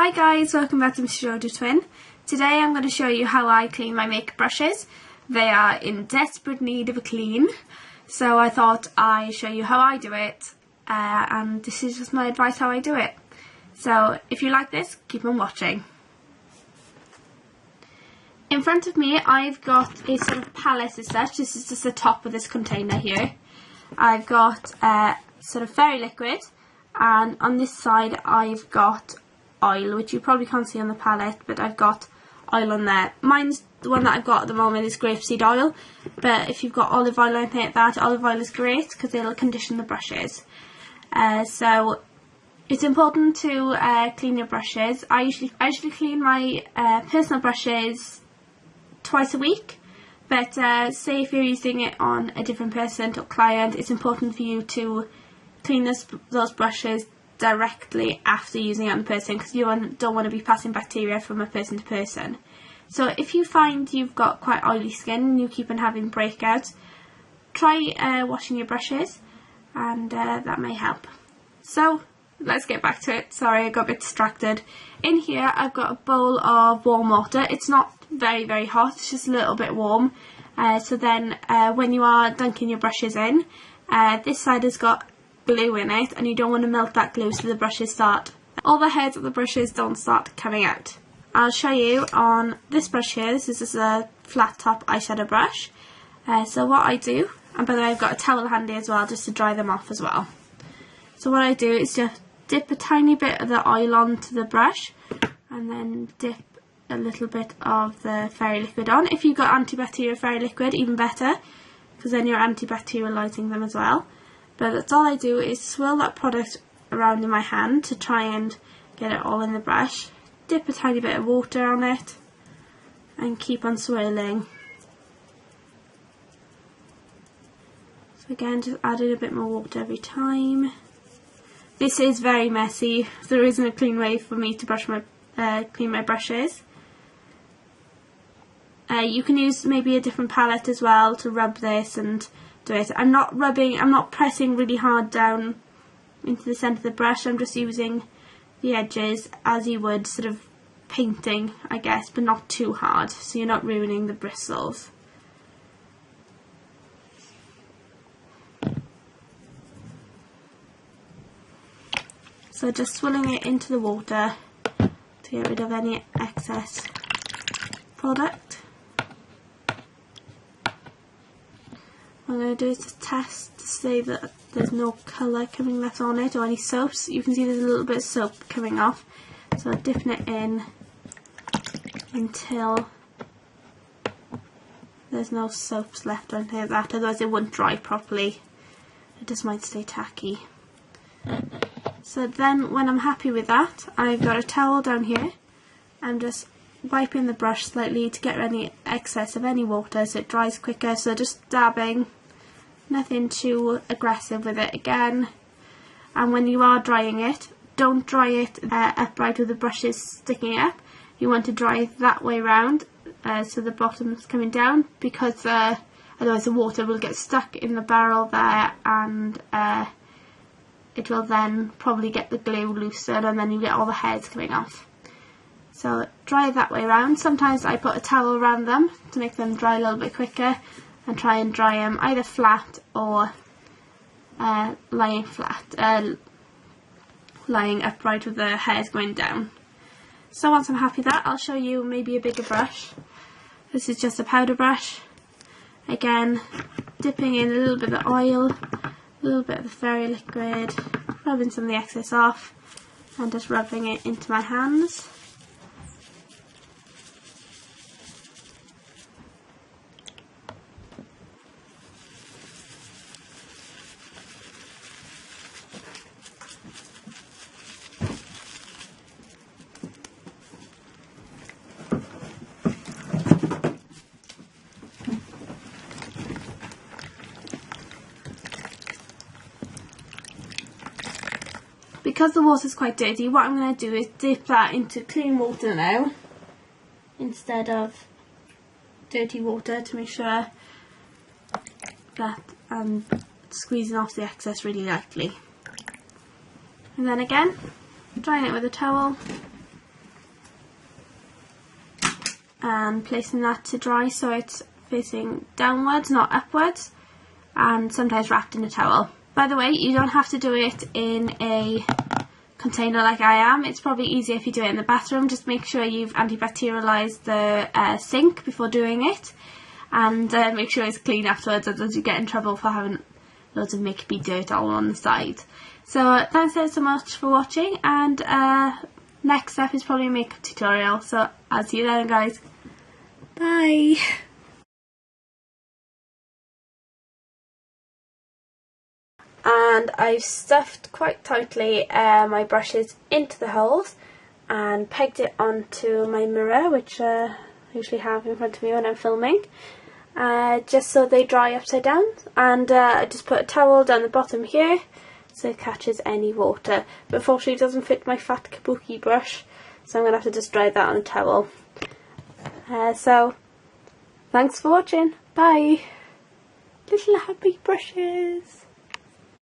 Hi guys, welcome back to Mr. Georgia Twin. Today I'm going to show you how I clean my makeup brushes. They are in desperate need of a clean, so I thought I'd show you how I do it, and this is just my advice how I do it. So if you like this, keep on watching. In front of me I've got a sort of palette as such. This is just the top of this container here. I've got sort of fairy liquid, and on this side I've got oil, which you probably can't see on the palette, but I've got oil on there. Mine's the one that I've got at the moment is grapeseed oil, but if you've got olive oil or anything like that, olive oil is great because it'll condition the brushes. So it's important to clean your brushes. I usually clean my personal brushes twice a week, but say if you're using it on a different person or client, it's important for you to clean those brushes directly after using it on the person, because you don't want to be passing bacteria from a person to person. So if you find you've got quite oily skin and you keep on having breakouts, try washing your brushes, and that may help. So let's get back to it. Sorry, I got a bit distracted. In here I've got a bowl of warm water. It's not very hot, it's just a little bit warm. So then when you are dunking your brushes in, this side has got glue in it, and you don't want to melt that glue so the brushes start, all the heads of the brushes don't start coming out. I'll show you on this brush here. This is just a flat top eyeshadow brush. So what I do, and by the way I've got a towel handy as well just to dry them off as well. So what I do is just dip a tiny bit of the oil onto the brush and then dip a little bit of the fairy liquid on. If you've got antibacterial fairy liquid, even better, because then you're antibacterializing them as well. But that's all I do is swirl that product around in my hand to try and get it all in the brush. Dip a tiny bit of water on it and keep on swirling. So again, just adding a bit more water every time. This is very messy. There isn't a clean way for me to clean my brushes. You can use maybe a different palette as well to rub this and do it. I'm not pressing really hard down into the centre of the brush. I'm just using the edges as you would sort of painting, I guess, but not too hard, so you're not ruining the bristles. So just swirling it into the water to get rid of any excess product. What I'm going to do is just test to see that there's no colour coming left on it or any soaps. You can see there's a little bit of soap coming off, so I'm dipping it in until there's no soaps left or anything like that, otherwise it won't dry properly. It just might stay tacky. So then when I'm happy with that, I've got a towel down here. I'm just wiping the brush slightly to get any excess of any water so it dries quicker, so just dabbing. Nothing too aggressive with it again. And when you are drying it, don't dry it upright with the brushes sticking up. You want to dry it that way round, so the bottom is coming down, because otherwise the water will get stuck in the barrel there, and it will then probably get the glue loosened, and then you get all the hairs coming off. So dry that way round. Sometimes I put a towel around them to make them dry a little bit quicker, and try and dry them either flat or lying flat, lying upright with the hairs going down. So once I'm happy with that, I'll show you maybe a bigger brush. This is just a powder brush. Again, dipping in a little bit of the oil, a little bit of the fairy liquid, rubbing some of the excess off, and just rubbing it into my hands. Because the water is quite dirty, what I'm going to do is dip that into clean water now instead of dirty water, to make sure that I'm squeezing off the excess really lightly. And then again, drying it with a towel, and placing that to dry so it's facing downwards, not upwards, and sometimes wrapped in a towel. By the way, you don't have to do it in a container like I am. It's probably easier if you do it in the bathroom. Just make sure you've antibacterialized the sink before doing it, and make sure it's clean afterwards, otherwise you get in trouble for having loads of makeup dirt all on the side. So thanks so much for watching, and next step is probably a makeup tutorial, so I'll see you then, guys. Bye! And I've stuffed quite tightly my brushes into the holes and pegged it onto my mirror, which I usually have in front of me when I'm filming, just so they dry upside down. And I just put a towel down the bottom here so it catches any water, but unfortunately it doesn't fit my fat kabuki brush, so I'm going to have to just dry that on a towel. So thanks for watching, bye! Little happy brushes!